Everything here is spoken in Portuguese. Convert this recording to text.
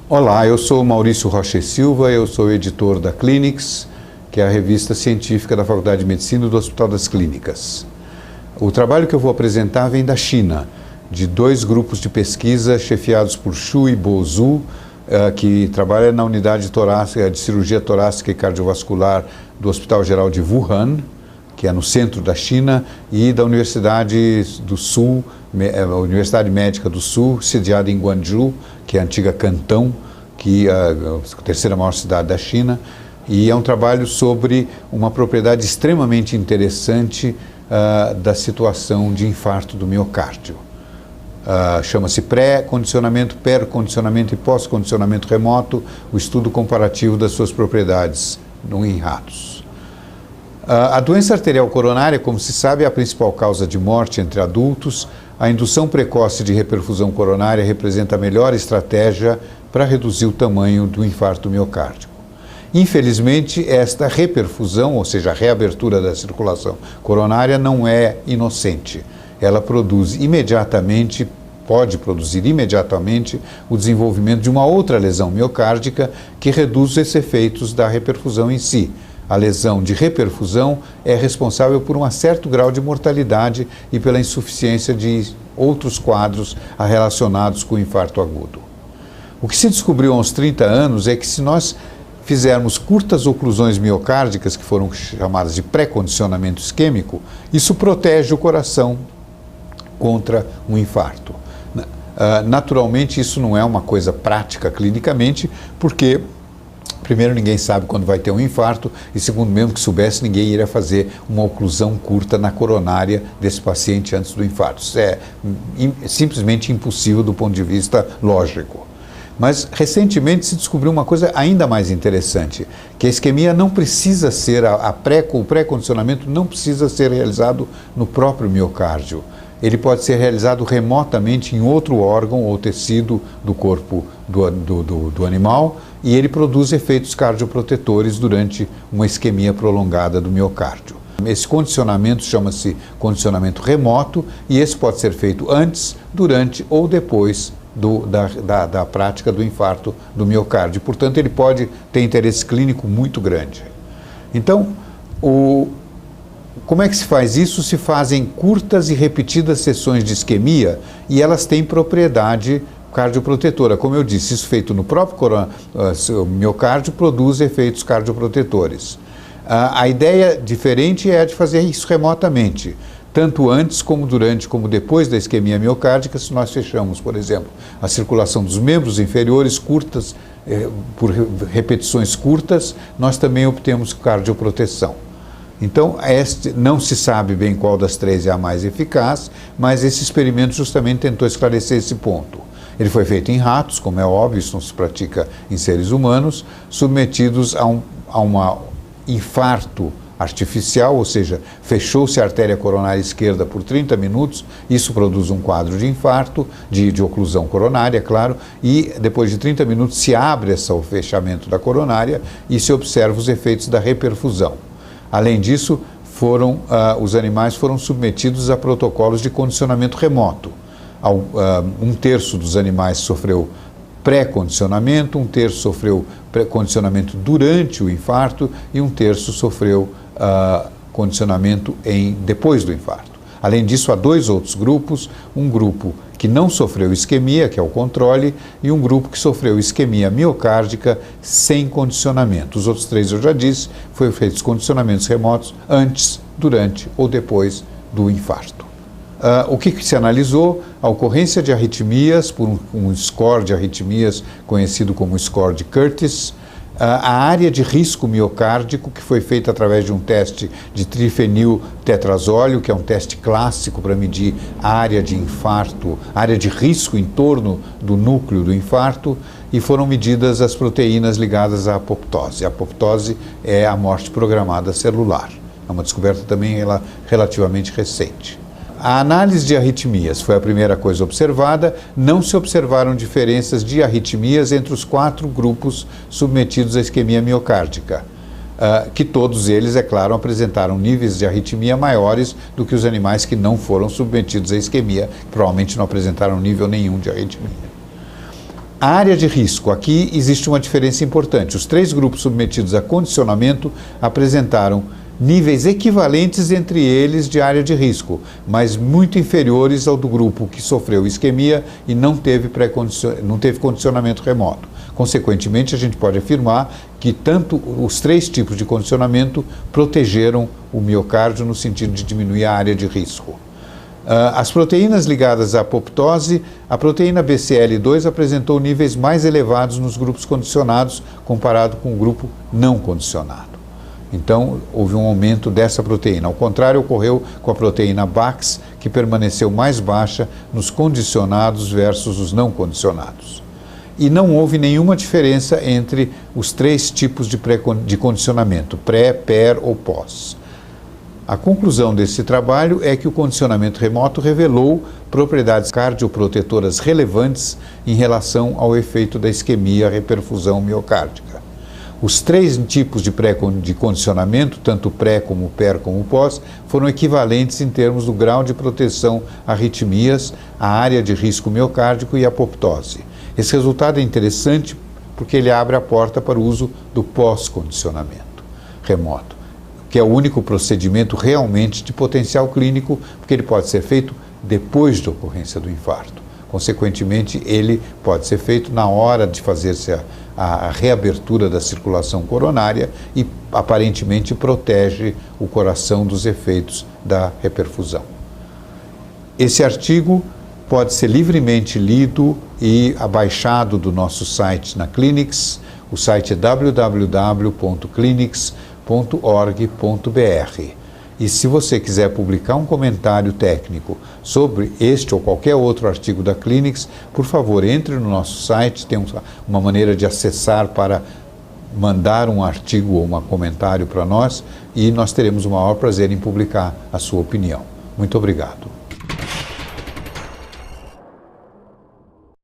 Olá, eu sou Maurício Rocha e Silva, eu sou editor da Clinics, que é a revista científica da Faculdade de Medicina do Hospital das Clínicas. O trabalho que eu vou apresentar vem da China, de dois grupos de pesquisa chefiados por Xu e Bo Zhu, que trabalha na unidade torácica, de cirurgia torácica e cardiovascular do Hospital Geral de Wuhan, que é no centro da China, e da Universidade do Sul, a Universidade Médica do Sul, sediada em Guangzhou, que é a antiga Cantão, que é a terceira maior cidade da China, e é um trabalho sobre uma propriedade extremamente interessante da situação de infarto do miocárdio. Chama-se pré-condicionamento, percondicionamento e pós-condicionamento remoto, o estudo comparativo das suas propriedades em ratos. A doença arterial coronária, como se sabe, é a principal causa de morte entre adultos. A indução precoce de reperfusão coronária representa a melhor estratégia para reduzir o tamanho do infarto miocárdico. Infelizmente, esta reperfusão, ou seja, a reabertura da circulação coronária, não é inocente. Ela pode produzir imediatamente o desenvolvimento de uma outra lesão miocárdica que reduz esses efeitos da reperfusão em si. A lesão de reperfusão é responsável por um certo grau de mortalidade e pela insuficiência de outros quadros relacionados com o infarto agudo. O que se descobriu há uns 30 anos é que se nós fizermos curtas oclusões miocárdicas, que foram chamadas de pré-condicionamento isquêmico, isso protege o coração contra um infarto. Naturalmente, isso não é uma coisa prática clinicamente, porque primeiro, ninguém sabe quando vai ter um infarto, e segundo, mesmo que soubesse, ninguém iria fazer uma oclusão curta na coronária desse paciente antes do infarto. Isso é simplesmente impossível do ponto de vista lógico. Mas, recentemente, se descobriu uma coisa ainda mais interessante, que a isquemia não precisa ser, o pré-condicionamento não precisa ser realizado no próprio miocárdio. Ele pode ser realizado remotamente em outro órgão ou tecido do corpo do animal, e ele produz efeitos cardioprotetores durante uma isquemia prolongada do miocárdio. Esse condicionamento chama-se condicionamento remoto, e esse pode ser feito antes, durante ou depois da prática do infarto do miocárdio. Portanto, ele pode ter interesse clínico muito grande. Então, como é que se faz isso? Se fazem curtas e repetidas sessões de isquemia, e elas têm propriedade cardioprotetora. Como eu disse, isso feito no próprio miocárdio produz efeitos cardioprotetores. A ideia diferente é a de fazer isso remotamente, tanto antes como durante, como depois da isquemia miocárdica. Se nós fechamos, por exemplo, a circulação dos membros inferiores curtas, por repetições curtas, nós também obtemos cardioproteção. Então, não se sabe bem qual das três é a mais eficaz, mas esse experimento justamente tentou esclarecer esse ponto. Ele foi feito em ratos, como é óbvio, isso não se pratica em seres humanos, submetidos a um infarto artificial, ou seja, fechou-se a artéria coronária esquerda por 30 minutos, isso produz um quadro de infarto, de oclusão coronária, claro, e depois de 30 minutos se abre o fechamento da coronária e se observa os efeitos da reperfusão. Além disso, os animais foram submetidos a protocolos de condicionamento remoto. Um terço dos animais sofreu pré-condicionamento, um terço sofreu condicionamento durante o infarto e um terço sofreu condicionamento depois do infarto. Além disso, há dois outros grupos, um grupo que não sofreu isquemia, que é o controle, e um grupo que sofreu isquemia miocárdica sem condicionamento. Os outros três, eu já disse, foram feitos condicionamentos remotos antes, durante ou depois do infarto. O que se analisou? A ocorrência de arritmias por um score de arritmias conhecido como score de Curtis, a área de risco miocárdico, que foi feita através de um teste de trifeniltetrazóleo, que é um teste clássico para medir a área de infarto, área de risco em torno do núcleo do infarto, e foram medidas as proteínas ligadas à apoptose. A apoptose é a morte programada celular. É uma descoberta também relativamente recente. A análise de arritmias foi a primeira coisa observada. Não se observaram diferenças de arritmias entre os 4 grupos submetidos à isquemia miocárdica, que todos eles, é claro, apresentaram níveis de arritmia maiores do que os animais que não foram submetidos à isquemia, que provavelmente não apresentaram nível nenhum de arritmia. A área de risco. Aqui existe uma diferença importante. Os 3 grupos submetidos a condicionamento apresentaram níveis equivalentes entre eles de área de risco, mas muito inferiores ao do grupo que sofreu isquemia e não teve condicionamento remoto. Consequentemente, a gente pode afirmar que tanto os 3 tipos de condicionamento protegeram o miocárdio no sentido de diminuir a área de risco. As proteínas ligadas à apoptose, a proteína BCL2 apresentou níveis mais elevados nos grupos condicionados comparado com o grupo não condicionado. Então, houve um aumento dessa proteína. Ao contrário, ocorreu com a proteína BAX, que permaneceu mais baixa nos condicionados versus os não condicionados. E não houve nenhuma diferença entre os 3 tipos de condicionamento, pré, per ou pós. A conclusão desse trabalho é que o condicionamento remoto revelou propriedades cardioprotetoras relevantes em relação ao efeito da isquemia, reperfusão miocárdica. Os 3 tipos de condicionamento, tanto pré como per como pós, foram equivalentes em termos do grau de proteção a arritmias, a área de risco miocárdico e apoptose. Esse resultado é interessante porque ele abre a porta para o uso do pós-condicionamento remoto, que é o único procedimento realmente de potencial clínico, porque ele pode ser feito depois da ocorrência do infarto. Consequentemente, ele pode ser feito na hora de fazer-se a reabertura da circulação coronária e, aparentemente, protege o coração dos efeitos da reperfusão. Esse artigo pode ser livremente lido e abaixado do nosso site na Clinics. O site é www.clinics.org.br. E se você quiser publicar um comentário técnico sobre este ou qualquer outro artigo da Clinics, por favor, entre no nosso site, tem uma maneira de acessar para mandar um artigo ou um comentário para nós e nós teremos o maior prazer em publicar a sua opinião. Muito obrigado.